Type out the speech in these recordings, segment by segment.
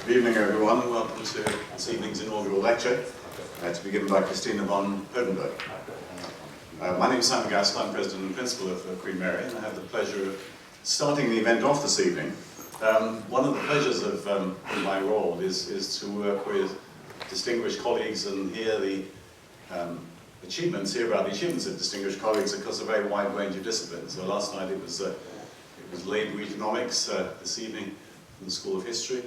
Good evening, everyone, and welcome to this evening's inaugural lecture to be given by Christina von Hodenberg. My name is Simon Gaskell. I'm President and Principal of Queen Mary, and I have the pleasure of starting the event off this evening. One of the pleasures of my role is to work with distinguished colleagues and hear about the achievements of distinguished colleagues across a very wide range of disciplines. So last night it was labor economics, this evening from the School of History.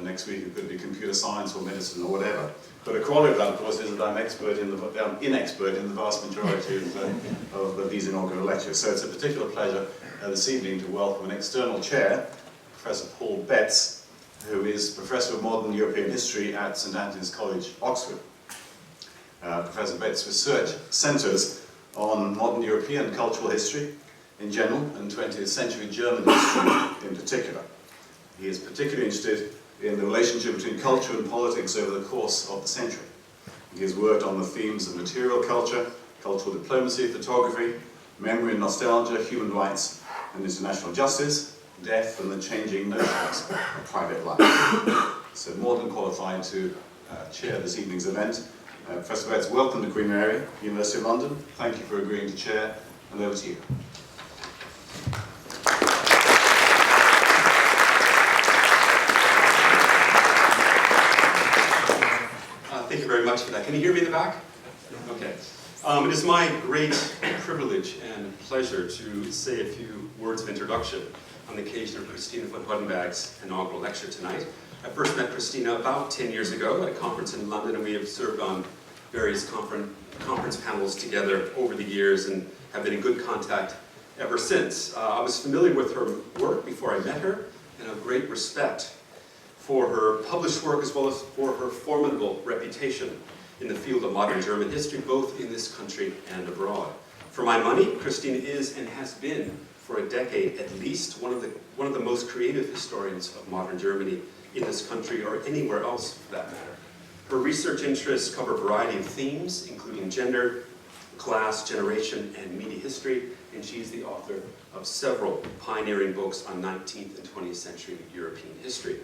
Next week it could be computer science or medicine or whatever. But a quality of that, of course, is that I'm inexpert in the vast majority of these inaugural lectures. So it's a particular pleasure this evening to welcome an external chair, Professor Paul Betts, who is Professor of Modern European History at St Antony's College, Oxford. Professor Betts' research centres on modern European cultural history in general and 20th century German history in particular. He is particularly interested in the relationship between culture and politics over the course of the century. He has worked on the themes of material culture, cultural diplomacy, photography, memory and nostalgia, human rights and international justice, death and the changing notions of private life. So more than qualified to chair this evening's event. Professor Betts, welcome to Queen Mary, University of London. Thank you for agreeing to chair, and over to you. Thank you very much for that. Can you hear me in the back? Okay. It is my great privilege and pleasure to say a few words of introduction on the occasion of Christina von Hodenberg's inaugural lecture tonight. I first met Christina about 10 years ago at a conference in London, and we have served on various conference panels together over the years and have been in good contact ever since. I was familiar with her work before I met her and have great respect for her published work as well as for her formidable reputation in the field of modern German history, both in this country and abroad. For my money, Christina is and has been for a decade at least one of the most creative historians of modern Germany in this country or anywhere else for that matter. Her research interests cover a variety of themes, including gender, class, generation, and media history, and she is the author of several pioneering books on 19th and 20th century European history.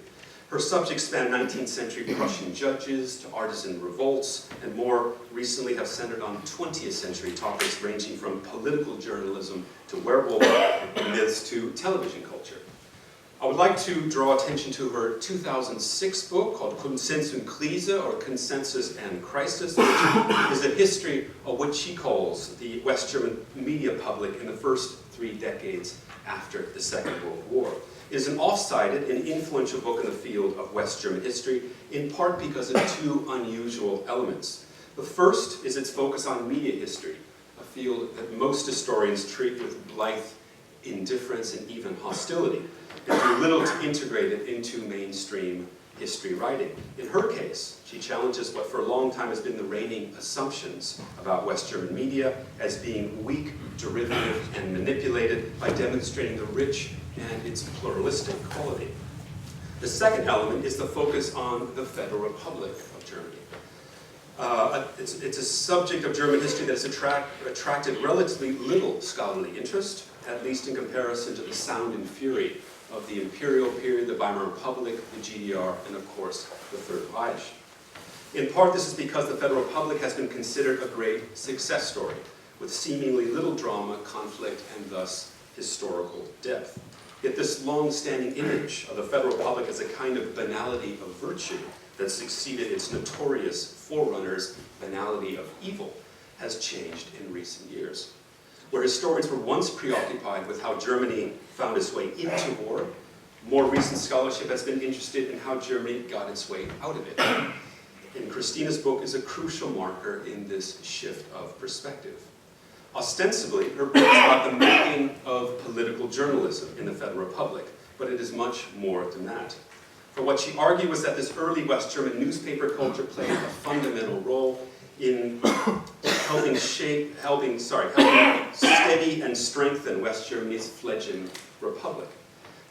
Her subjects span 19th century Prussian judges to artisan revolts, and more recently have centered on 20th century topics ranging from political journalism to werewolf myths to television culture. I would like to draw attention to her 2006 book called Konsens und Krise, or Consensus and Crisis, which is a history of what she calls the West German media public in the first 3 decades after the Second World War. It is an oft-cited and influential book in the field of West German history, in part because of 2 unusual elements. The first is its focus on media history, a field that most historians treat with blithe indifference and even hostility, and do little to integrate it into mainstream history writing. In her case, she challenges what for a long time has been the reigning assumptions about West German media as being weak, derivative, and manipulated by demonstrating the rich and its pluralistic quality. The second element is the focus on the Federal Republic of Germany. It's a subject of German history that has attracted relatively little scholarly interest, at least in comparison to the sound and fury of the imperial period, the Weimar Republic, the GDR, and of course, the Third Reich. In part, this is because the Federal Republic has been considered a great success story, with seemingly little drama, conflict, and thus historical depth. Yet this long-standing image of the Federal Republic as a kind of banality of virtue that succeeded its notorious forerunners' banality of evil has changed in recent years. Where historians were once preoccupied with how Germany found its way into war, more recent scholarship has been interested in how Germany got its way out of it. And Christina's book is a crucial marker in this shift of perspective. Ostensibly, her book is about the making of political journalism in the Federal Republic, but it is much more than that. For what she argued was that this early West German newspaper culture played a fundamental role in helping steady and strengthen West Germany's fledgling republic.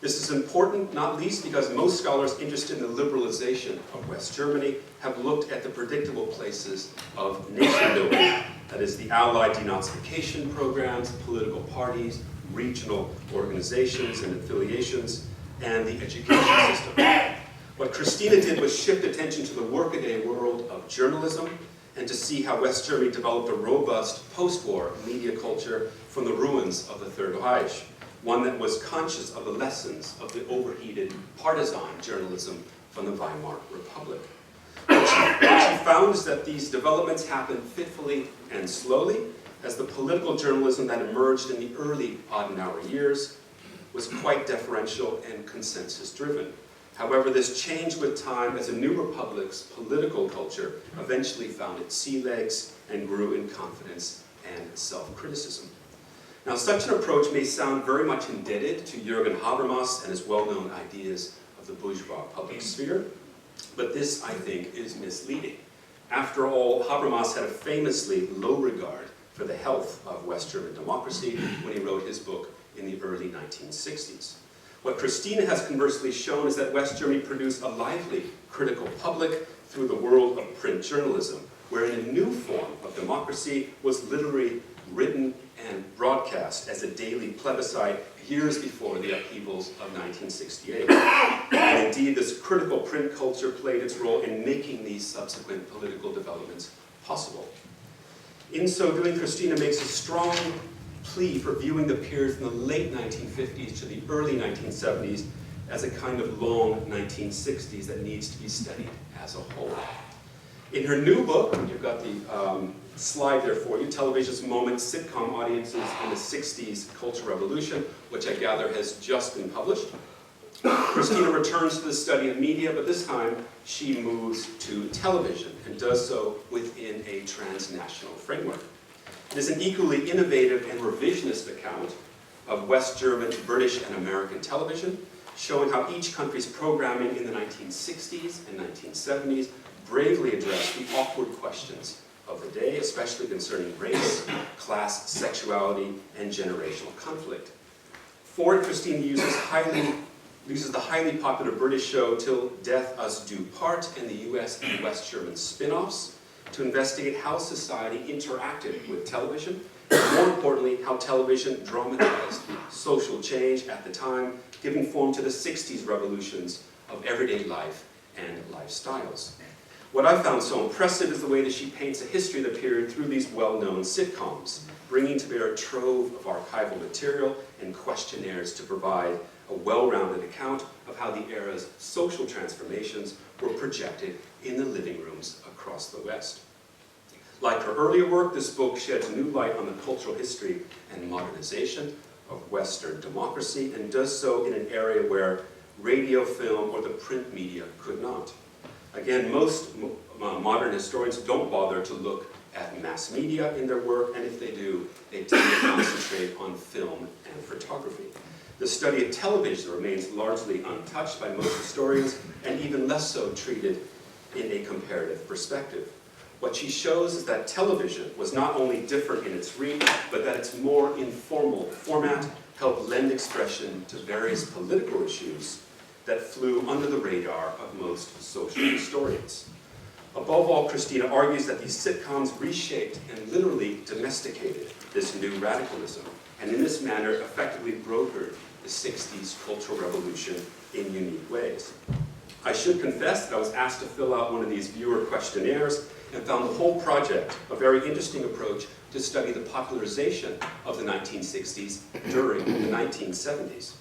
This is important, not least because most scholars interested in the liberalization of West Germany have looked at the predictable places of nation building, that is the Allied denazification programs, political parties, regional organizations and affiliations, and the education system. What Christina did was shift attention to the workaday world of journalism and to see how West Germany developed a robust post-war media culture from the ruins of the Third Reich, one that was conscious of the lessons of the overheated partisan journalism from the Weimar Republic. What she found is that these developments happened fitfully and slowly, as the political journalism that emerged in the early Adenauer years was quite deferential and consensus-driven. However, this changed with time as a new republic's political culture eventually found its sea legs and grew in confidence and self-criticism. Now, such an approach may sound very much indebted to Jürgen Habermas and his well-known ideas of the bourgeois public sphere, but this, I think, is misleading. After all, Habermas had a famously low regard for the health of West German democracy when he wrote his book in the early 1960s. What Christina has conversely shown is that West Germany produced a lively, critical public through the world of print journalism, wherein a new form of democracy was literally written and broadcast as a daily plebiscite years before the upheavals of 1968. And indeed, this critical print culture played its role in making these subsequent political developments possible. In so doing, Christina makes a strong plea for viewing the period from the late 1950s to the early 1970s as a kind of long 1960s that needs to be studied as a whole. In her new book, you've got the slide there for you, Television's Moment, Sitcom Audiences in the 60s Cultural Revolution, which I gather has just been published. Christina returns to the study of media, but this time she moves to television and does so within a transnational framework. It is an equally innovative and revisionist account of West German, British, and American television, showing how each country's programming in the 1960s and 1970s bravely addressed the awkward questions of the day, especially concerning race, class, sexuality, and generational conflict. For it, Christina uses the highly popular British show Till Death Us Do Part and the US and West German spin-offs to investigate how society interacted with television, and more importantly, how television dramatized social change at the time, giving form to the 60s revolutions of everyday life and lifestyles. What I found so impressive is the way that she paints a history of the period through these well-known sitcoms, bringing to bear a trove of archival material and questionnaires to provide a well-rounded account of how the era's social transformations were projected in the living rooms across the West. Like her earlier work, this book sheds new light on the cultural history and modernization of Western democracy, and does so in an area where radio, film, or the print media could not. Again, most modern historians don't bother to look at mass media in their work, and if they do, they tend to concentrate on film and photography. The study of television remains largely untouched by most historians, and even less so treated in a comparative perspective. What she shows is that television was not only different in its reach, but that its more informal format helped lend expression to various political issues that flew under the radar of most social historians. Above all, Christina argues that these sitcoms reshaped and literally domesticated this new radicalism, and in this manner effectively brokered the 60s Cultural Revolution in unique ways. I should confess that I was asked to fill out one of these viewer questionnaires and found the whole project a very interesting approach to study the popularization of the 1960s during the 1970s.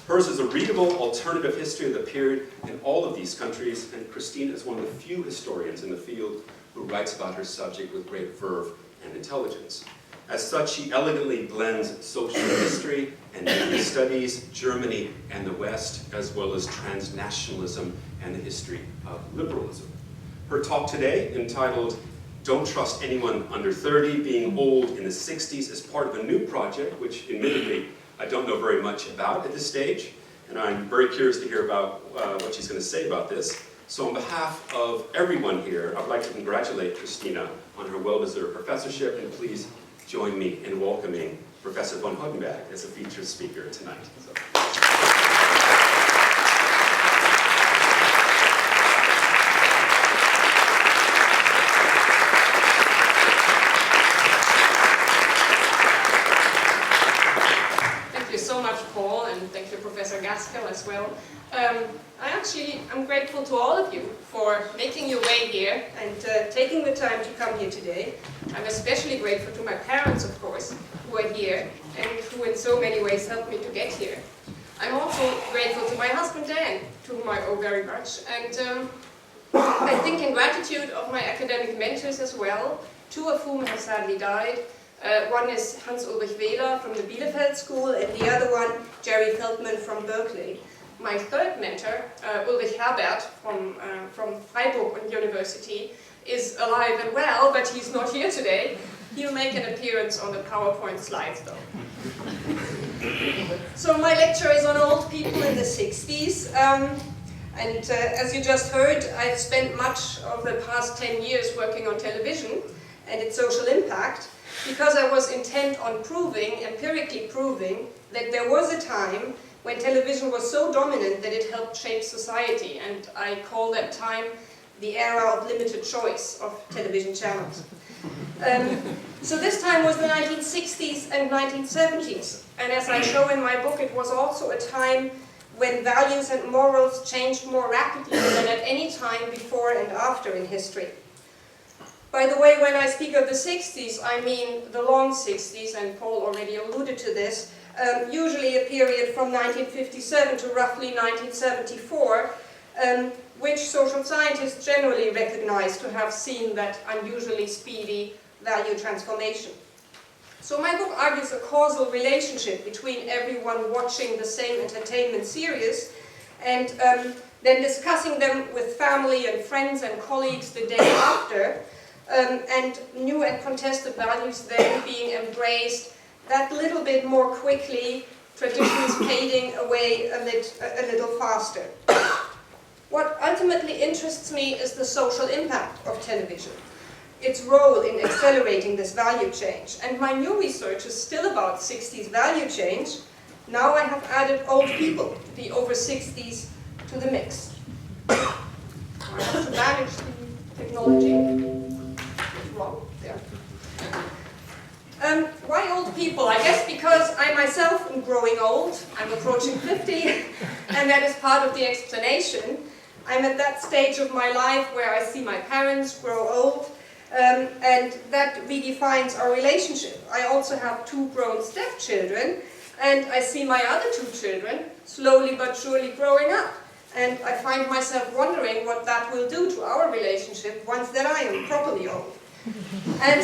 Hers is a readable alternative history of the period in all of these countries, and Christina is one of the few historians in the field who writes about her subject with great verve and intelligence. As such, she elegantly blends social history and media studies, Germany and the West, as well as transnationalism and the history of liberalism. Her talk today, entitled Don't Trust Anyone Under 30, Being Old in the 60s, is part of a new project, which admittedly I don't know very much about at this stage, and I'm very curious to hear about what she's going to say about this. So on behalf of everyone here, I'd like to congratulate Christina on her well-deserved professorship, and please join me in welcoming Professor von Hodenberg as a featured speaker tonight. Thank you so much, Paul, and thank you, Professor ask him as well. I'm grateful to all of you for making your way here and taking the time to come here today. I'm especially grateful to my parents, of course, who are here and who in so many ways helped me to get here. I'm also grateful to my husband Dan, to whom I owe very much, and I think in gratitude of my academic mentors as well, two of whom have sadly died. One is Hans-Ulrich Wehler from the Bielefeld School, and the other one, Jerry Feldman from Berkeley. My third mentor, Ulrich Herbert from Freiburg University, is alive and well, but he's not here today. He'll make an appearance on the PowerPoint slides, though. So my lecture is on old people in the 60s. As you just heard, I've spent much of the past 10 years working on television and its social impact, because I was intent on empirically proving, that there was a time when television was so dominant that it helped shape society, and I call that time the era of limited choice of television channels. So this time was the 1960s and 1970s, and as I show in my book, it was also a time when values and morals changed more rapidly than at any time before and after in history. By the way, when I speak of the 60s, I mean the long 60s, and Paul already alluded to this, usually a period from 1957 to roughly 1974, which social scientists generally recognize to have seen that unusually speedy value transformation. So my book argues a causal relationship between everyone watching the same entertainment series and then discussing them with family and friends and colleagues the day after, and new and contested values then being embraced that little bit more quickly, traditions fading away a little faster. What ultimately interests me is the social impact of television, its role in accelerating this value change. And my new research is still about 60s value change. Now I have added old people, the over 60s, to the mix. I have to manage the technology. It's wrong there. Why old people? I guess because I myself am growing old. I'm approaching 50, and that is part of the explanation. I'm at that stage of my life where I see my parents grow old, and that redefines our relationship. I also have two grown stepchildren, and I see my other two children slowly but surely growing up. And I find myself wondering what that will do to our relationship once that I am properly old. And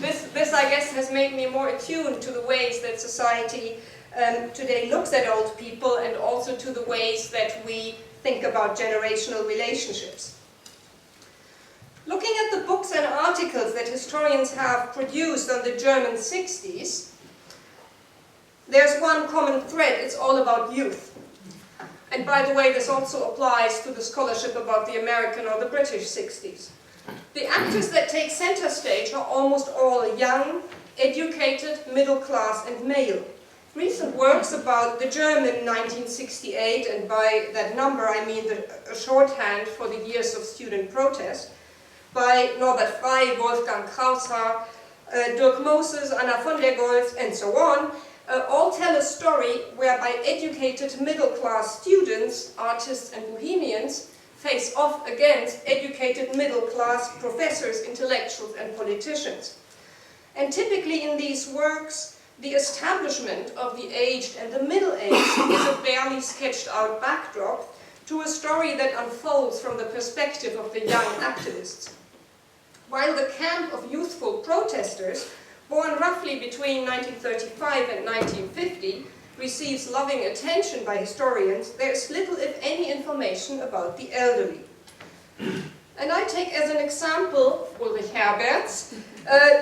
this, I guess, has made me more attuned to the ways that society today looks at old people, and also to the ways that we think about generational relationships. Looking at the books and articles that historians have produced on the German 60s, there's one common thread. It's all about youth. And by the way, this also applies to the scholarship about the American or the British 60s. The actors that take center stage are almost all young, educated, middle class, and male. Recent works about the German 1968, and by that number I mean a shorthand for the years of student protest, by Norbert Frey, Wolfgang Kraushaar, Dirk Moses, Anna von der Goltz, and so on, all tell a story whereby educated middle-class students, artists and bohemians, face off against educated middle-class professors, intellectuals and politicians. And typically in these works, the establishment of the aged and the middle-aged is a barely sketched out backdrop to a story that unfolds from the perspective of the young activists. While the camp of youthful protesters, born roughly between 1935 and 1950, receives loving attention by historians, there is little, if any, information about the elderly. And I take as an example Ulrich Herbert's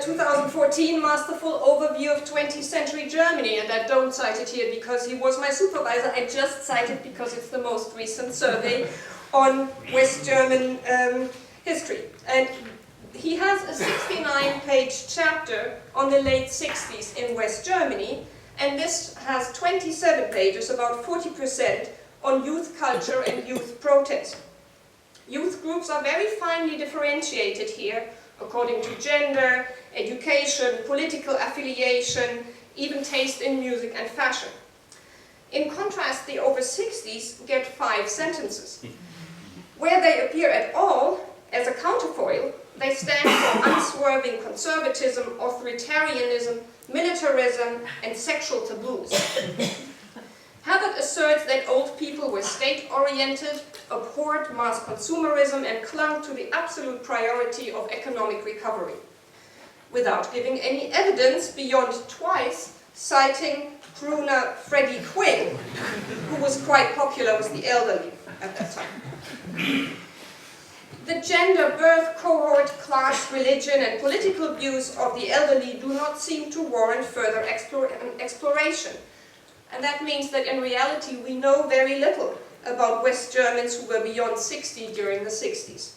2014 masterful overview of 20th century Germany, and I don't cite it here because he was my supervisor, I just cite it because it's the most recent survey on West German history. And he has a 69-page chapter on the late 60s in West Germany, and this has 27 pages, about 40%, on youth culture and youth protest. Youth groups are very finely differentiated here, according to gender, education, political affiliation, even taste in music and fashion. In contrast, the over 60s get 5 sentences. Where they appear at all, as a counterfoil, they stand for unswerving conservatism, authoritarianism, militarism, and sexual taboos. Hubbard asserts that old people were state-oriented, abhorred mass consumerism, and clung to the absolute priority of economic recovery, without giving any evidence beyond twice citing crooner Freddie Quinn, who was quite popular with the elderly at that time. The gender, birth, cohort, class, religion, and political views of the elderly do not seem to warrant further exploration. And that means that in reality we know very little about West Germans who were beyond 60 during the 60s.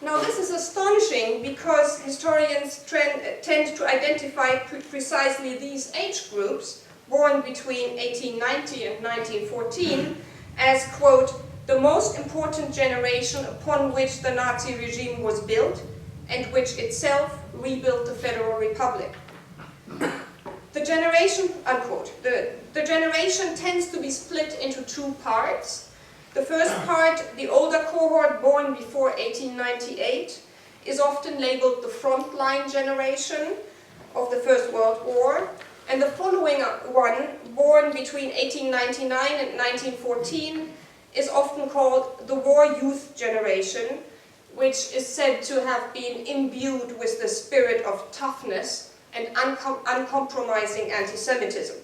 Now this is astonishing because historians tend to identify precisely these age groups, born between 1890 and 1914, as, quote, the most important generation upon which the Nazi regime was built and which itself rebuilt the Federal Republic. The generation, unquote, the generation tends to be split into 2 parts. The first part, the older cohort born before 1898, is often labeled the frontline generation of the First World War, and the following one, born between 1899 and 1914, is often called the war youth generation, which is said to have been imbued with the spirit of toughness and uncompromising anti-Semitism.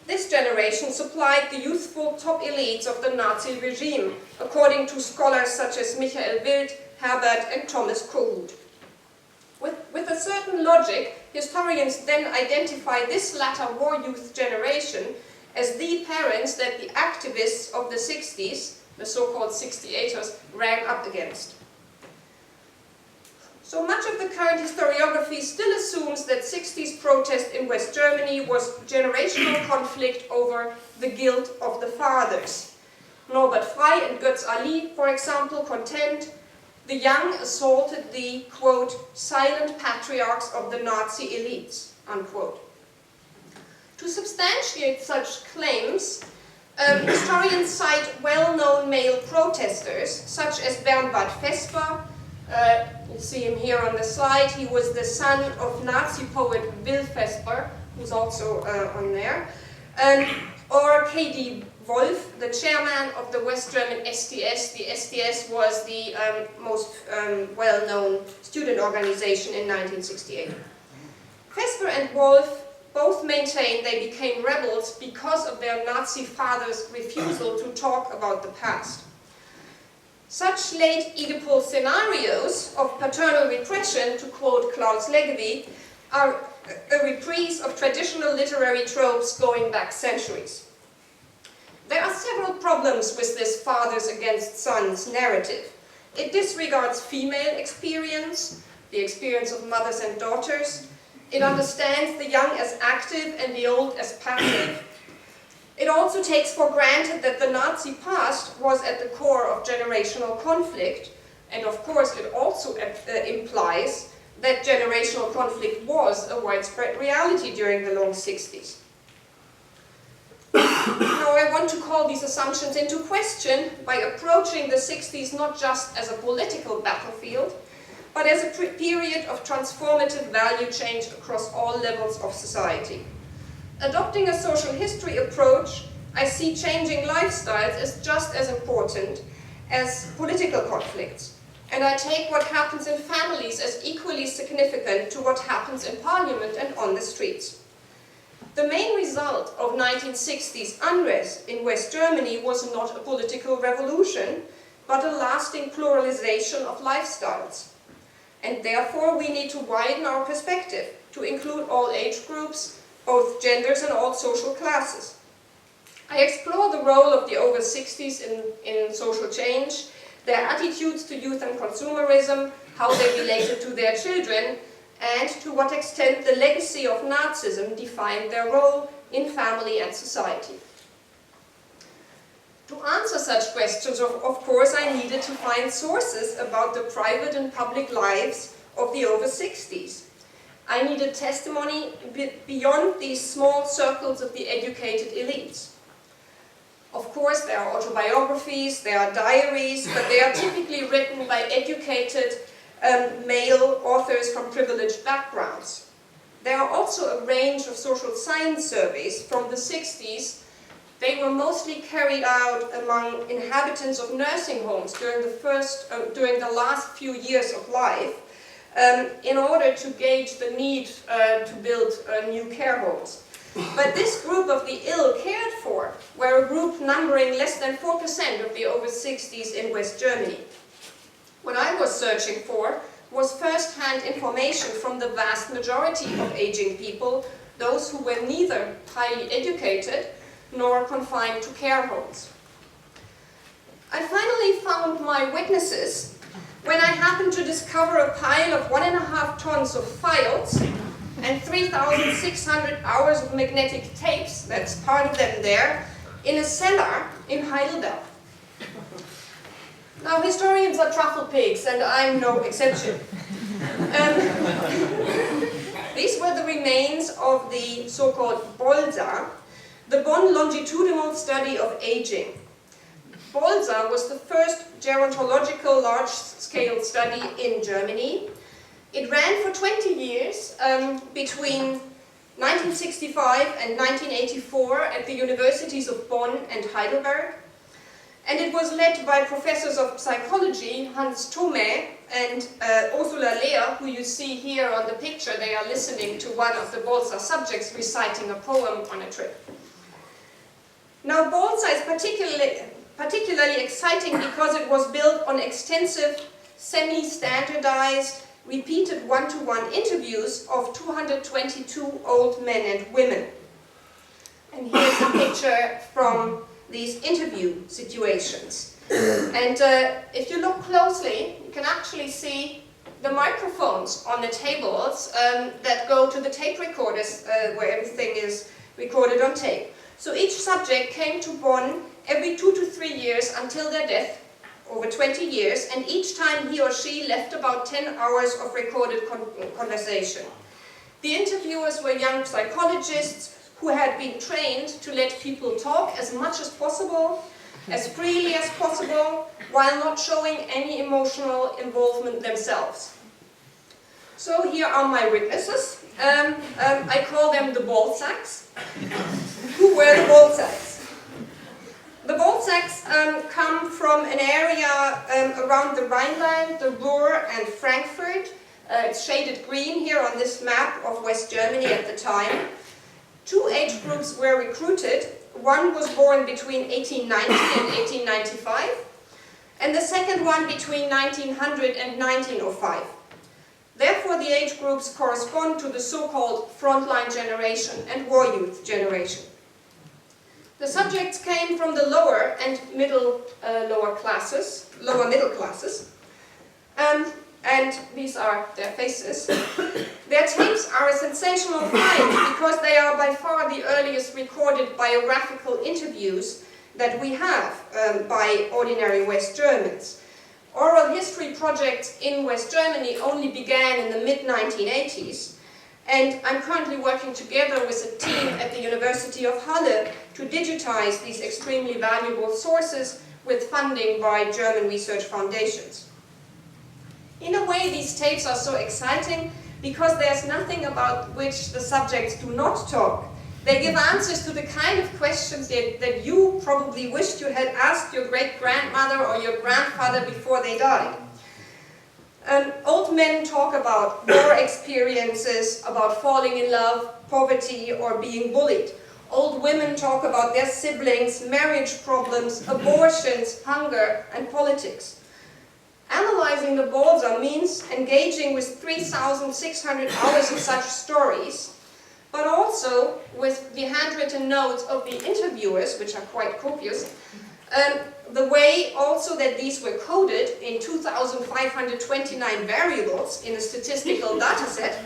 This generation supplied the youthful top elites of the Nazi regime, according to scholars such as Michael Wild, Herbert, and Thomas Kohut. With a certain logic, historians then identify this latter war youth generation as the parents that the activists of the 60s, the so-called 68ers, ran up against. So much of the current historiography still assumes that 60s protest in West Germany was generational conflict over the guilt of the fathers. Norbert Frey and Götz Ali, for example, contend the young assaulted the, quote, silent patriarchs of the Nazi elites, unquote. To substantiate such claims, historians cite well-known male protesters, such as Bernhard Vesper. You see him here on the slide. He was the son of Nazi poet Will Vesper, who's also on there. Or K.D. Wolf, the chairman of the West German SDS. The SDS was the most well-known student organization in 1968. Vesper and Wolf both maintain they became rebels because of their Nazi fathers' refusal to talk about the past. Such late Oedipal scenarios of paternal repression, to quote Klaus Leggevi, are a reprise of traditional literary tropes going back centuries. There are several problems with this fathers against sons narrative. It disregards female experience, the experience of mothers and daughters. It understands the young as active and the old as passive. It also takes for granted that the Nazi past was at the core of generational conflict, and of course it also implies that generational conflict was a widespread reality during the long 60s. Now I want to call these assumptions into question by approaching the 60s not just as a political battlefield, but as a period of transformative value change across all levels of society. Adopting a social history approach, I see changing lifestyles as just as important as political conflicts. And I take what happens in families as equally significant to what happens in parliament and on the streets. The main result of 1960s unrest in West Germany was not a political revolution, but a lasting pluralization of lifestyles. And therefore we need to widen our perspective to include all age groups, both genders and all social classes. I explore the role of the over 60s in social change, their attitudes to youth and consumerism, how they related to their children, and to what extent the legacy of Nazism defined their role in family and society. To answer such questions, of course, I needed to find sources about the private and public lives of the over 60s. I needed testimony beyond these small circles of the educated elites. Of course, there are autobiographies, there are diaries, but they are typically written by educated male authors from privileged backgrounds. There are also a range of social science surveys from the 60s. They were mostly carried out among inhabitants of nursing homes during the last few years of life, in order to gauge the need to build new care homes. But this group of the ill cared for were a group numbering less than 4% of the over 60s in West Germany. What I was searching for was first-hand information from the vast majority of aging people, those who were neither highly educated nor confined to care homes. I finally found my witnesses when I happened to discover a pile of 1.5 tons of files and 3,600 hours of magnetic tapes, that's part of them there, in a cellar in Heidelberg. Now, historians are truffle pigs, and I'm no exception. These were the remains of the so-called Bolsa, the Bonn longitudinal study of aging. Bolsa was the first gerontological large-scale study in Germany. It ran for 20 years, between 1965 and 1984 at the universities of Bonn and Heidelberg. And it was led by professors of psychology, Hans Thome and Ursula Lehr, who you see here on the picture. They are listening to one of the Bolsa subjects reciting a poem on a trip. Now, Bolsa is particularly exciting because it was built on extensive, semi-standardized, repeated one-to-one interviews of 222 old men and women. And here's a picture from these interview situations. And if you look closely, you can actually see the microphones on the tables that go to the tape recorders where everything is recorded on tape. So each subject came to Bonn every 2 to 3 years until their death, over 20 years, and each time he or she left about 10 hours of recorded conversation. The interviewers were young psychologists who had been trained to let people talk as much as possible, as freely as possible, while not showing any emotional involvement themselves. So here are my witnesses. I call them the Balzacs. Who were the Balzacs? The Balzacs come from an area around the Rhineland, the Ruhr and Frankfurt. It's shaded green here on this map of West Germany at the time. 2 age groups were recruited. One was born between 1890 and 1895, and the second one between 1900 and 1905. Therefore, the age groups correspond to the so-called frontline generation and war youth generation. The subjects came from the lower and lower middle classes, and these are their faces. Their tapes are a sensational find because they are by far the earliest recorded biographical interviews that we have by ordinary West Germans. Oral history projects in West Germany only began in the mid-1980s, and I'm currently working together with a team at the University of Halle to digitize these extremely valuable sources with funding by German research foundations. In a way, these tapes are so exciting because there's nothing about which the subjects do not talk. They give answers to the kind of questions that you probably wished you had asked your great-grandmother or your grandfather before they died. Old men talk about war experiences, about falling in love, poverty, or being bullied. Old women talk about their siblings, marriage problems, abortions, hunger, and politics. Analyzing the Bolsa means engaging with 3,600 hours of such stories, but also with the handwritten notes of the interviewers, which are quite copious, the way also that these were coded in 2,529 variables in a statistical data set,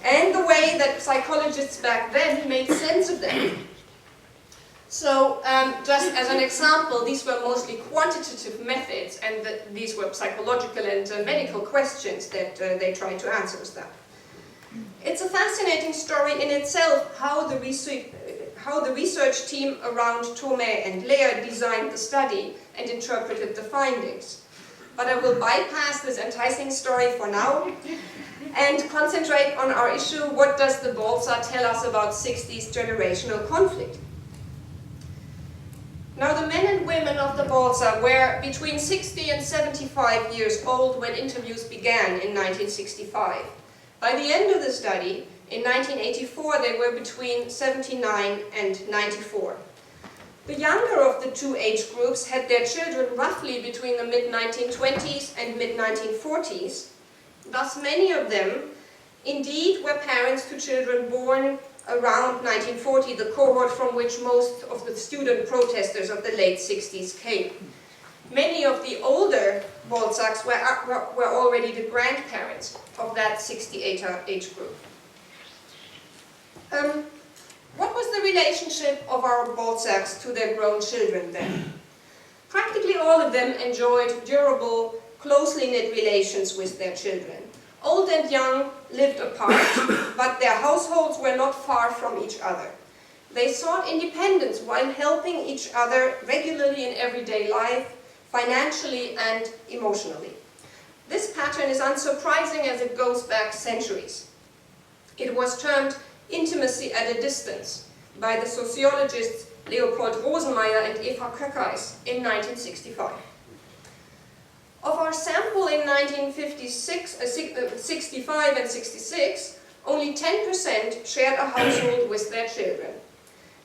and the way that psychologists back then made sense of them. So, just as an example, these were mostly quantitative methods, and these were psychological and medical questions that they tried to answer with that. It's a fascinating story in itself how the research team around Tomé and Lehr designed the study and interpreted the findings. But I will bypass this enticing story for now and concentrate on our issue: what does the Balzer tell us about 60s generational conflict? Now, the men and women of the Balzer were between 60 and 75 years old when interviews began in 1965. By the end of the study, in 1984, they were between 79 and 94. The younger of the two age groups had their children roughly between the mid-1920s and mid-1940s. Thus, many of them indeed were parents to children born around 1940, the cohort from which most of the student protesters of the late 60s came. Many of the older Balzaks were already the grandparents of that 68er age group. What was the relationship of our Balzaks to their grown children then? Practically all of them enjoyed durable, closely knit relations with their children. Old and young lived apart, but their households were not far from each other. They sought independence while helping each other regularly in everyday life, financially and emotionally. This pattern is unsurprising as it goes back centuries. It was termed intimacy at a distance by the sociologists Leopold Rosenmeier and Eva Köckheis in 1965. Of our sample in 1965 and 66, only 10% shared a household with their children.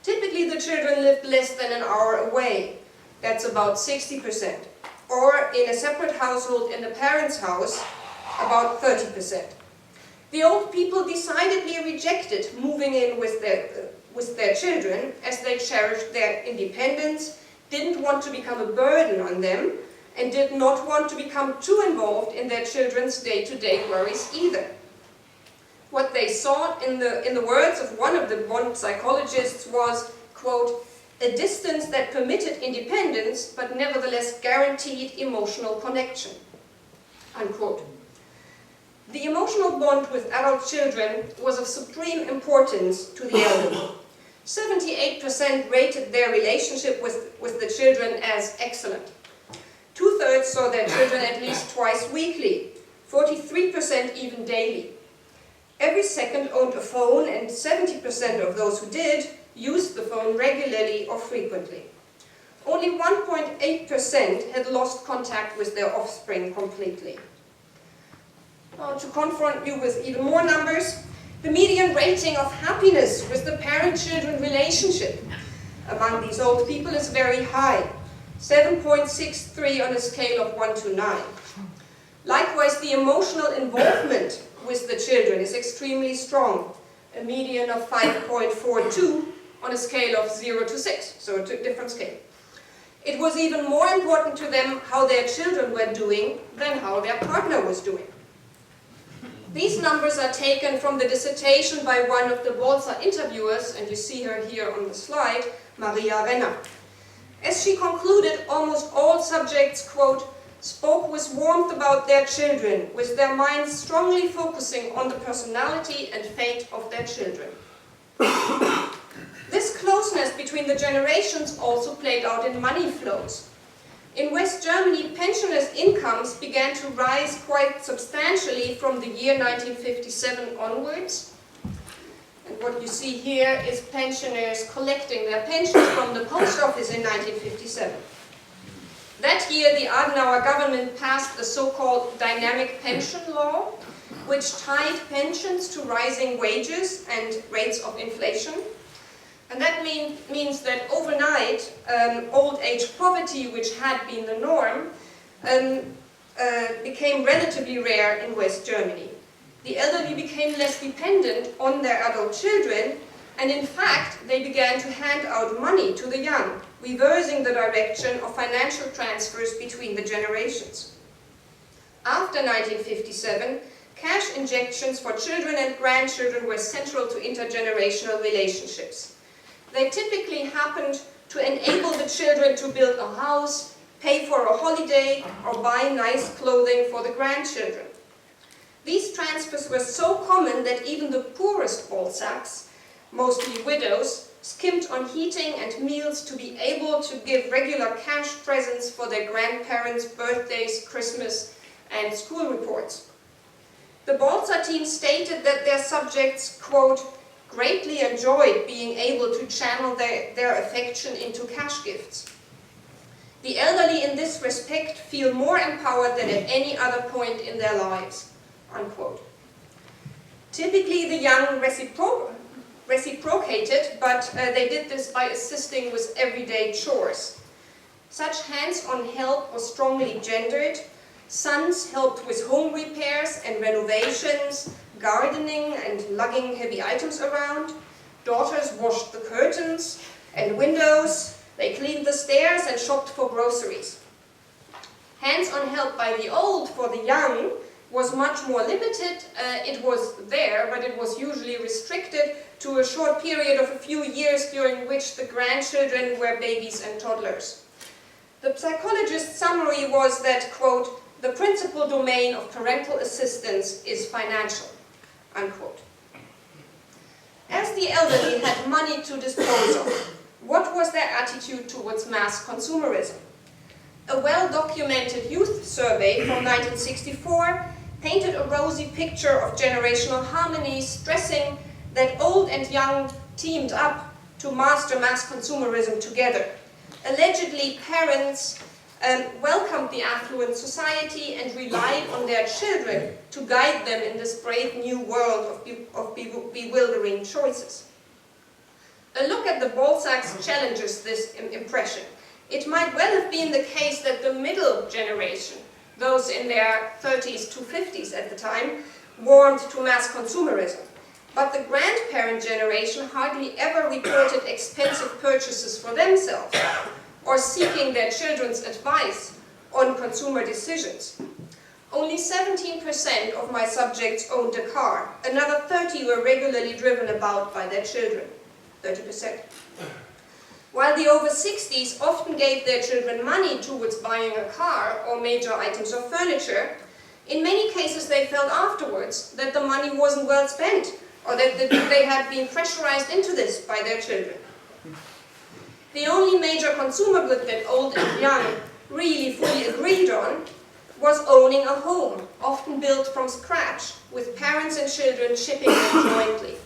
Typically, the children lived less than an hour away. That's about 60%. Or in a separate household in the parents' house, about 30%. The old people decidedly rejected moving in with their children, as they cherished their independence, didn't want to become a burden on them, and did not want to become too involved in their children's day-to-day worries either. What they saw, in the words of one of the Bonn psychologists, was, quote, a distance that permitted independence, but nevertheless guaranteed emotional connection, unquote. The emotional bond with adult children was of supreme importance to the elderly. 78% rated their relationship with the children as excellent. 2/3 saw their children at least twice weekly, 43% even daily. Every second owned a phone, and 70% of those who did used the phone regularly or frequently. Only 1.8% had lost contact with their offspring completely. Now, to confront you with even more numbers, the median rating of happiness with the parent-children relationship among these old people is very high, 7.63 on a scale of 1 to 9. Likewise, the emotional involvement with the children is extremely strong, a median of 5.42 on a scale of 0 to 6, so a different scale. It was even more important to them how their children were doing than how their partner was doing. These numbers are taken from the dissertation by one of the Balzer interviewers, and you see her here on the slide, Maria Renner. As she concluded, almost all subjects, quote, spoke with warmth about their children, with their minds strongly focusing on the personality and fate of their children. This closeness between the generations also played out in money flows. In West Germany, pensioners' incomes began to rise quite substantially from the year 1957 onwards. And what you see here is pensioners collecting their pensions from the post office in 1957. That year, the Adenauer government passed the so-called dynamic pension law, which tied pensions to rising wages and rates of inflation. And that means that overnight, old age poverty, which had been the norm, became relatively rare in West Germany. The elderly became less dependent on their adult children, and in fact, they began to hand out money to the young, reversing the direction of financial transfers between the generations. After 1957, cash injections for children and grandchildren were central to intergenerational relationships. They typically happened to enable the children to build a house, pay for a holiday, or buy nice clothing for the grandchildren. These transfers were so common that even the poorest Balzacs, mostly widows, skimped on heating and meals to be able to give regular cash presents for their grandparents' birthdays, Christmas, and school reports. The Balzac team stated that their subjects, quote, greatly enjoyed being able to channel their affection into cash gifts. The elderly in this respect feel more empowered than at any other point in their lives, unquote. Typically the young reciprocated, but they did this by assisting with everyday chores. Such hands-on help was strongly gendered. Sons helped with home repairs and renovations, gardening and lugging heavy items around. Daughters washed the curtains and windows. They cleaned the stairs and shopped for groceries. Hands-on help by the old for the young was much more limited. It was there, but it was usually restricted to a short period of a few years during which the grandchildren were babies and toddlers. The psychologist's summary was that, quote, the principal domain of parental assistance is financial, unquote. As the elderly had money to dispose of, what was their attitude towards mass consumerism? A well-documented youth survey from 1964 painted a rosy picture of generational harmony, stressing that old and young teamed up to master mass consumerism together. Allegedly, parents welcomed the affluent society and relied on their children to guide them in this brave new world of bewildering choices. A look at the Balzacs challenges this impression. It might well have been the case that the middle generation, those in their 30s to 50s at the time, warmed to mass consumerism. But the grandparent generation hardly ever reported expensive purchases for themselves or seeking their children's advice on consumer decisions. Only 17% of my subjects owned a car. Another 30% were regularly driven about by their children, 30%. While the over 60s often gave their children money towards buying a car or major items of furniture, in many cases they felt afterwards that the money wasn't well spent or that they had been pressurized into this by their children. The only major consumer good that old and young really fully agreed on was owning a home, often built from scratch, with parents and children shipping in jointly.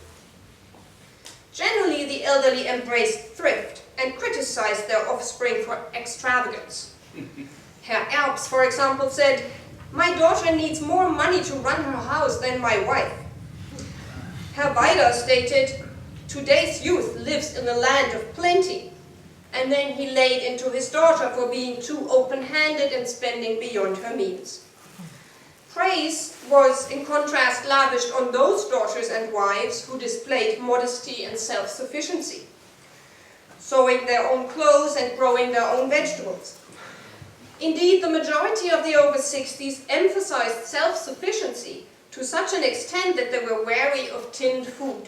Generally, the elderly embraced thrift and criticized their offspring for extravagance. Herr Erbs, for example, said, "My daughter needs more money to run her house than my wife." Herr Weiler stated, "Today's youth lives in a land of plenty." And then he laid into his daughter for being too open-handed and spending beyond her means. Praise was, in contrast, lavished on those daughters and wives who displayed modesty and self-sufficiency, sewing their own clothes and growing their own vegetables. Indeed, the majority of the over 60s emphasized self-sufficiency to such an extent that they were wary of tinned food.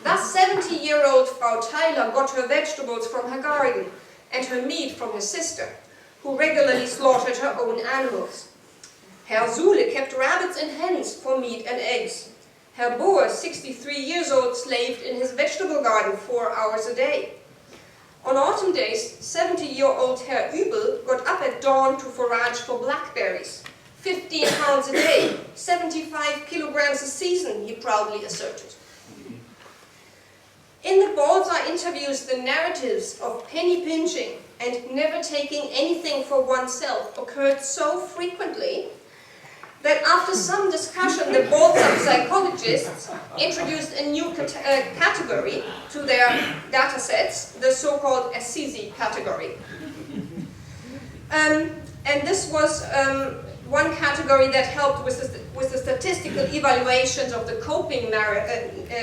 Thus, 70-year-old Frau Tyler got her vegetables from her garden and her meat from her sister, who regularly slaughtered her own animals. Herr Zule kept rabbits and hens for meat and eggs. Herr Boer, 63 years old, slaved in his vegetable garden 4 hours a day. On autumn days, 70-year-old Herr Übel got up at dawn to forage for blackberries. 15 pounds a day, 75 kilograms a season, he proudly asserted. In the Balzac interviews, the narratives of penny pinching and never taking anything for oneself occurred so frequently that after some discussion, the Balzac psychologists introduced a new category to their datasets, the so-called Assisi category. And this was one category that helped with the statistical evaluations of the coping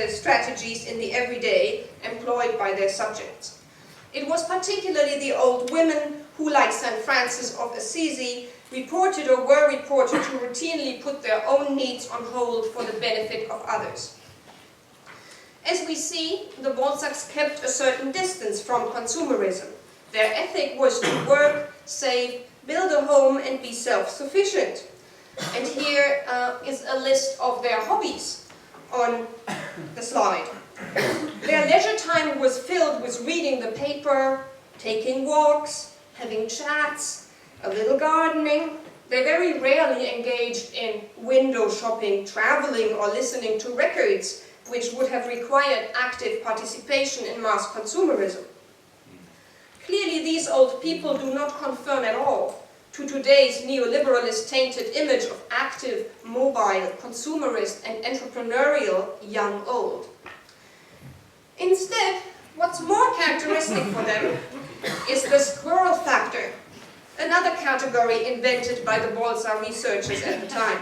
strategies in the everyday employed by their subjects. It was particularly the old women who, like St. Francis of Assisi, reported or were reported to routinely put their own needs on hold for the benefit of others. As we see, the Balzacs kept a certain distance from consumerism. Their ethic was to work, save, build a home and be self-sufficient. And here is a list of their hobbies on the slide. Their leisure time was filled with reading the paper, taking walks, having chats, a little gardening. They very rarely engaged in window shopping, traveling, or listening to records, which would have required active participation in mass consumerism. Clearly, these old people do not conform at all to today's neoliberalist tainted image of active, mobile, consumerist, and entrepreneurial young-old. Instead, what's more characteristic for them is the squirrel factor, another category invented by the Balsa researchers at the time.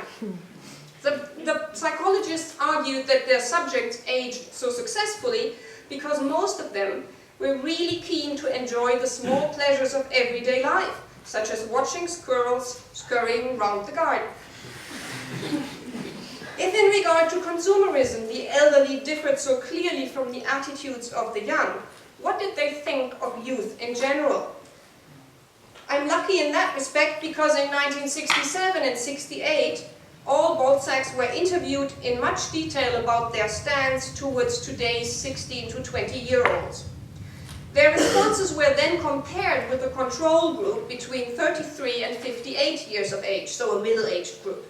The psychologists argued that their subjects aged so successfully because most of them were really keen to enjoy the small pleasures of everyday life, such as watching squirrels scurrying around the garden. If in regard to consumerism, the elderly differed so clearly from the attitudes of the young, what did they think of youth in general? I'm lucky in that respect because in 1967 and 68, all Balzacs were interviewed in much detail about their stance towards today's 16 to 20-year-olds. Their responses were then compared with the control group between 33 and 58 years of age, so a middle-aged group.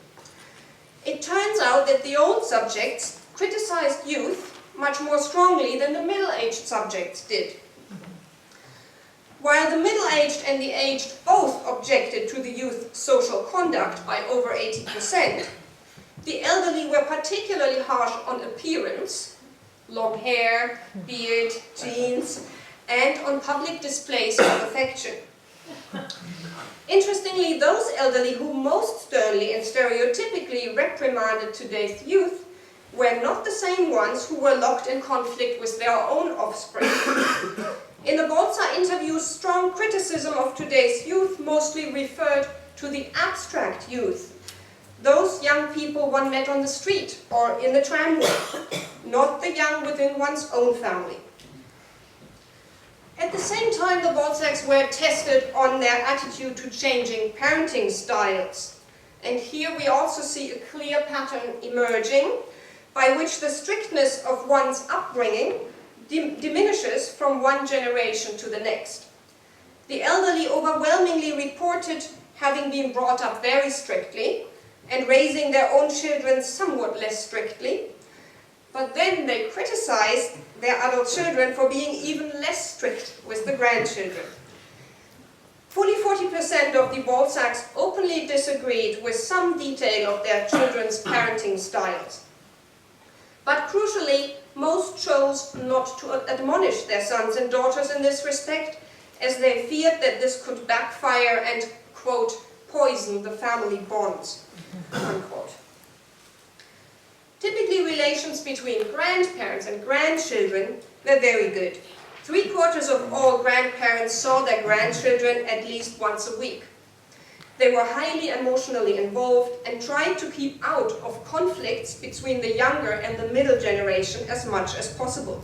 It turns out that the old subjects criticized youth much more strongly than the middle-aged subjects did. While the middle-aged and the aged both objected to the youth's social conduct by over 80%, the elderly were particularly harsh on appearance, long hair, beard, jeans, and on public displays of affection. Interestingly, those elderly who most sternly and stereotypically reprimanded today's youth were not the same ones who were locked in conflict with their own offspring. In the Balza interviews, strong criticism of today's youth mostly referred to the abstract youth, those young people one met on the street or in the tramway, not the young within one's own family. At the same time, the Balzacs were tested on their attitude to changing parenting styles. And here we also see a clear pattern emerging by which the strictness of one's upbringing diminishes from one generation to the next. The elderly overwhelmingly reported having been brought up very strictly and raising their own children somewhat less strictly, but then they criticized their adult children for being even less strict with the grandchildren. Fully 40% of the Balzacs openly disagreed with some detail of their children's parenting styles. But crucially, most chose not to admonish their sons and daughters in this respect, as they feared that this could backfire and, quote, poison the family bonds, unquote. Typically, relations between grandparents and grandchildren were very good. 3/4 of all grandparents saw their grandchildren at least once a week. They were highly emotionally involved and tried to keep out of conflicts between the younger and the middle generation as much as possible.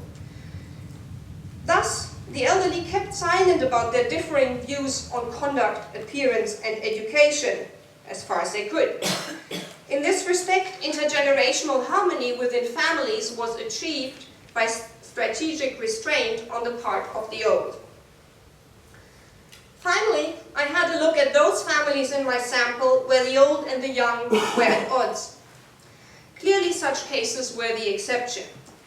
Thus, the elderly kept silent about their differing views on conduct, appearance, and education, as far as they could. In this respect, intergenerational harmony within families was achieved by strategic restraint on the part of the old. Finally, I had a look at those families in my sample where the old and the young were at odds. Clearly, such cases were the exception.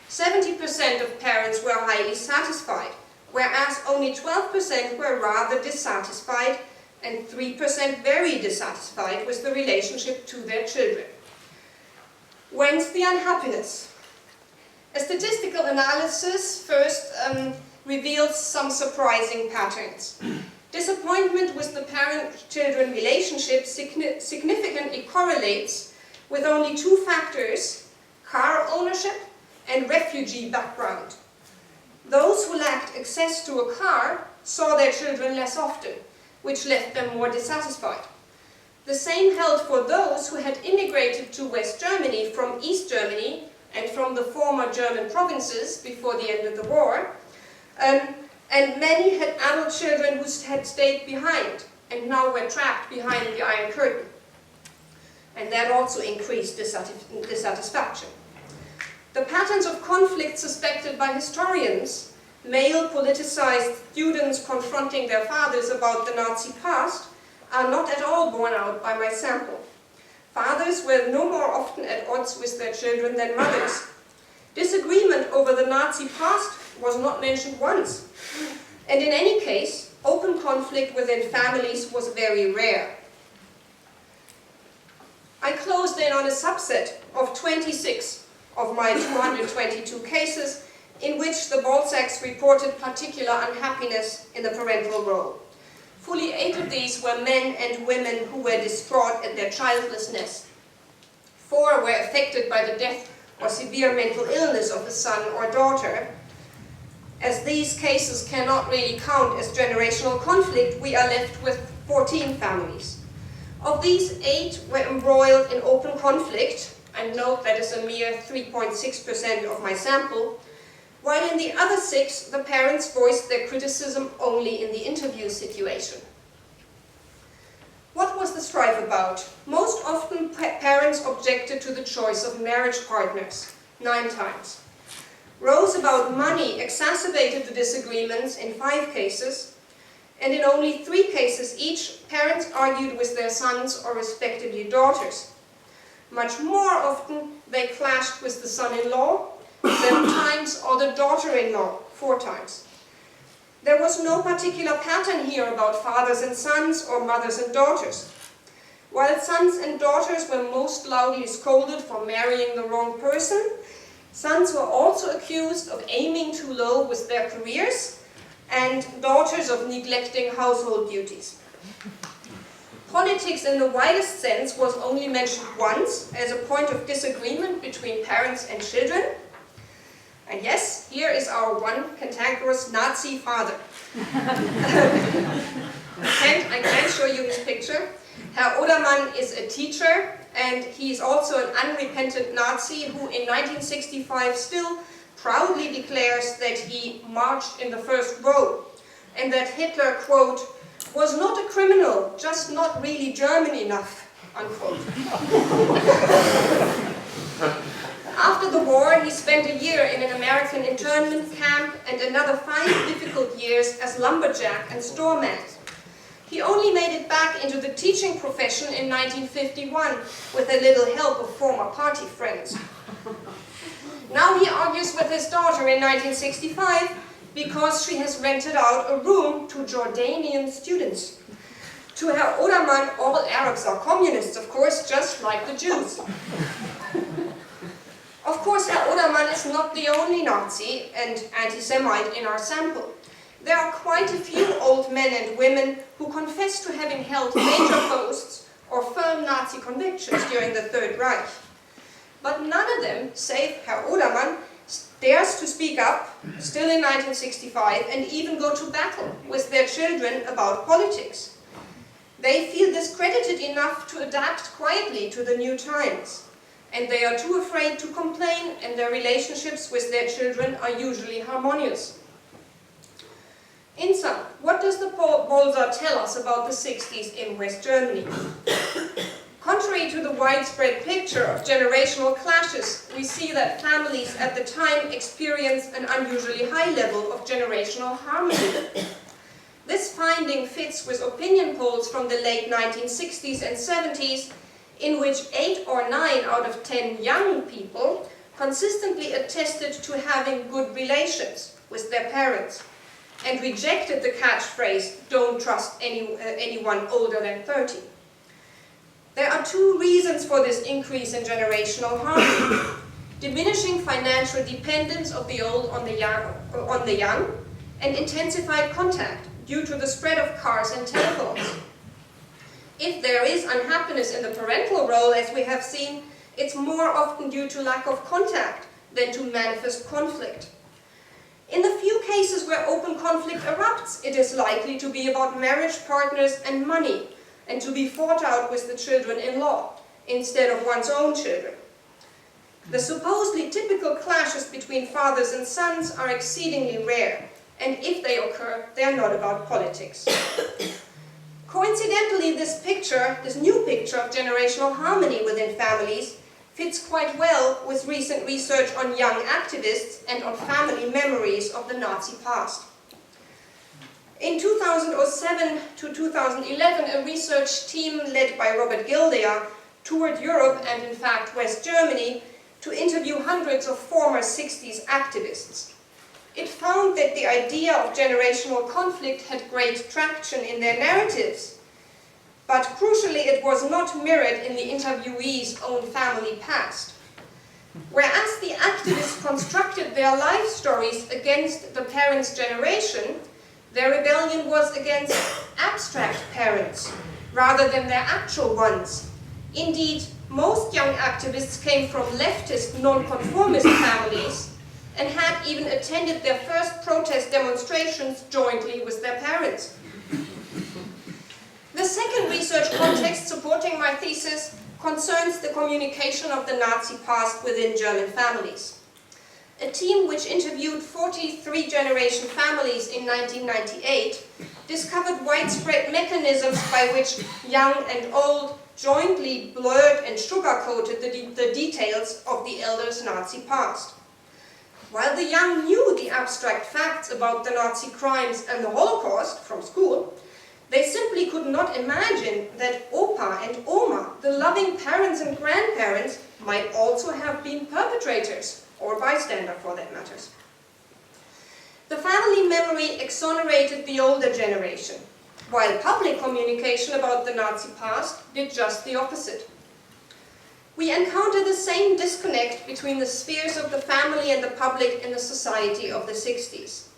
70% of parents were highly satisfied, whereas only 12% were rather dissatisfied and 3% very dissatisfied with the relationship to their children. Whence the unhappiness? A statistical analysis first reveals some surprising patterns. Disappointment with the parent-children relationship significantly correlates with only 2 factors: car ownership and refugee background. Those who lacked access to a car saw their children less often, which left them more dissatisfied. The same held for those who had immigrated to West Germany from East Germany and from the former German provinces before the end of the war, and many had adult children who had stayed behind and now were trapped behind the Iron Curtain. and that also increased dissatisfaction. The patterns of conflict suspected by historians, male politicized students confronting their fathers about the Nazi past, are not at all borne out by my sample. Fathers were no more often at odds with their children than mothers. Disagreement over the Nazi past was not mentioned once. And in any case, open conflict within families was very rare. I closed in on a subset of 26 of my 222 cases in which the Balzacs reported particular unhappiness in the parental role. Fully 8 of these were men and women who were distraught at their childlessness. 4 were affected by the death or severe mental illness of a son or daughter. As these cases cannot really count as generational conflict, we are left with 14 families. Of these, 8 were embroiled in open conflict, and note that is a mere 3.6% of my sample, while in the other 6, the parents voiced their criticism only in the interview situation. What was the strife about? Most often, parents objected to the choice of marriage partners, 9 times. Rows about money exacerbated the disagreements in 5 cases, and in only 3 cases each, parents argued with their sons or respectively daughters. Much more often, they clashed with the son-in-law, 7 times, or the daughter-in-law, 4 times. There was no particular pattern here about fathers and sons or mothers and daughters. While sons and daughters were most loudly scolded for marrying the wrong person, sons were also accused of aiming too low with their careers, and daughters of neglecting household duties. Politics in the widest sense was only mentioned once as a point of disagreement between parents and children. And yes, here is our one cantankerous Nazi father. I can't show you his picture. Herr Odermann is a teacher, and he is also an unrepentant Nazi who in 1965 still proudly declares that he marched in the first row, and that Hitler, quote, was not a criminal, just not really German enough, unquote. After the war, he spent a year in an American internment camp and another 5 difficult years as lumberjack and storeman. He only made it back into the teaching profession in 1951 with a little help of former party friends. Now he argues with his daughter in 1965 because she has rented out a room to Jordanian students. To Herr Odermann, all Arabs are communists, of course, just like the Jews. Of course, Herr Odermann is not the only Nazi and anti-Semite in our sample. There are quite a few old men and women who confess to having held major posts or firm Nazi convictions during the Third Reich. But none of them, save Herr Odermann, dares to speak up, still in 1965, and even go to battle with their children about politics. They feel discredited enough to adapt quietly to the new times, and they are too afraid to complain, and their relationships with their children are usually harmonious. In sum, what does the Bolza tell us about the 60s in West Germany? Contrary to the widespread picture of generational clashes, we see that families at the time experienced an unusually high level of generational harmony. This finding fits with opinion polls from the late 1960s and 70s, in which 8 or 9 out of 10 young people consistently attested to having good relations with their parents, and rejected the catchphrase, "Don't trust anyone older than 30. There are 2 reasons for this increase in generational harmony: diminishing financial dependence of the old on the young, and intensified contact due to the spread of cars and telephones. If there is unhappiness in the parental role, as we have seen, it's more often due to lack of contact than to manifest conflict. In the few cases where open conflict erupts, it is likely to be about marriage partners and money, and to be fought out with the children-in-law, instead of one's own children. The supposedly typical clashes between fathers and sons are exceedingly rare, and if they occur, they are not about politics. Coincidentally, this new picture of generational harmony within families fits quite well with recent research on young activists and on family memories of the Nazi past. In 2007 to 2011, a research team led by Robert Gildea toured Europe and in fact West Germany to interview hundreds of former 60s activists. It found that the idea of generational conflict had great traction in their narratives, but crucially it was not mirrored in the interviewees' own family past. Whereas the activists constructed their life stories against the parents' generation, their rebellion was against abstract parents rather than their actual ones. Indeed, most young activists came from leftist, non-conformist families and had even attended their first protest demonstrations jointly with their parents. The second research context supporting my thesis concerns the communication of the Nazi past within German families. A team which interviewed 43 generation families in 1998 discovered widespread mechanisms by which young and old jointly blurred and sugar-coated the details of the elders' Nazi past. While the young knew the abstract facts about the Nazi crimes and the Holocaust from school, they simply could not imagine that Opa and Oma, the loving parents and grandparents, might also have been perpetrators, or bystander for that matter. The family memory exonerated the older generation, while public communication about the Nazi past did just the opposite. We encounter the same disconnect between the spheres of the family and the public in the society of the 60s.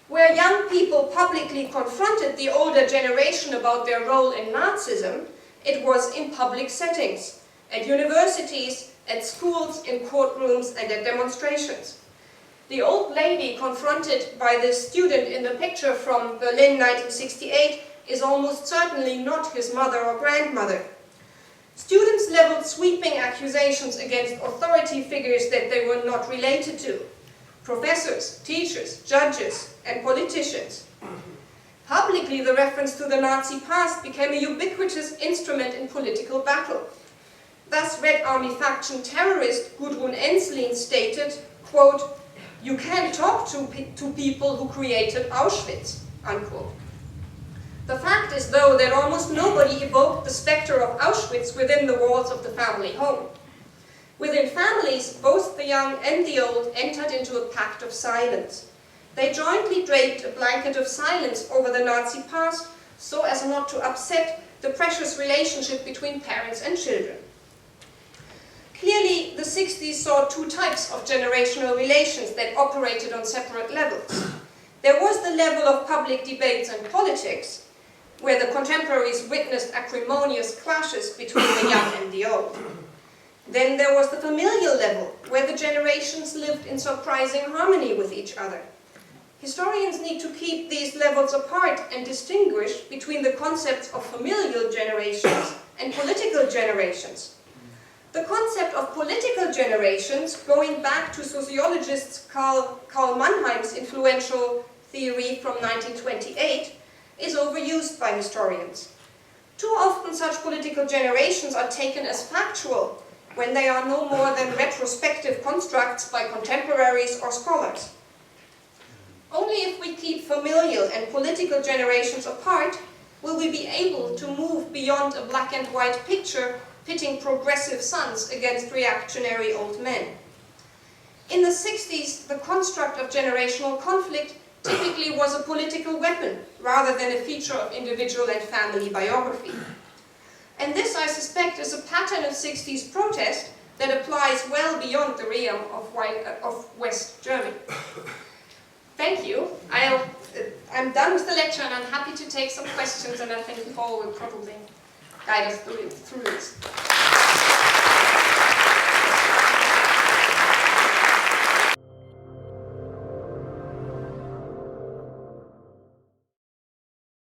Where young people publicly confronted the older generation about their role in Nazism, it was in public settings, at universities, at schools, in courtrooms, and at demonstrations. The old lady confronted by the student in the picture from Berlin 1968 is almost certainly not his mother or grandmother. Students leveled sweeping accusations against authority figures that they were not related to. Professors, teachers, judges, and politicians. Publicly, the reference to the Nazi past became a ubiquitous instrument in political battle. Thus, Red Army faction terrorist Gudrun Enslin stated, quote, "You can't talk to people who created Auschwitz," unquote. The fact is, though, that almost nobody evoked the specter of Auschwitz within the walls of the family home. Within families, both the young and the old entered into a pact of silence. They jointly draped a blanket of silence over the Nazi past so as not to upset the precious relationship between parents and children. Clearly, the 60s saw two types of generational relations that operated on separate levels. There was the level of public debates and politics, where the contemporaries witnessed acrimonious clashes between the young and the old. Then there was the familial level, where the generations lived in surprising harmony with each other. Historians need to keep these levels apart and distinguish between the concepts of familial generations and political generations. The concept of political generations, going back to sociologist Karl Mannheim's influential theory from 1928, is overused by historians. Too often such political generations are taken as factual, when they are no more than retrospective constructs by contemporaries or scholars. Only if we keep familial and political generations apart will we be able to move beyond a black and white picture pitting progressive sons against reactionary old men. In the 60s, the construct of generational conflict typically was a political weapon rather than a feature of individual and family biography. And this, I suspect, is a pattern of 60s protest that applies well beyond the realm of West Germany. Thank you. I'm done with the lecture and I'm happy to take some questions, and I think Paul will probably guide us through this.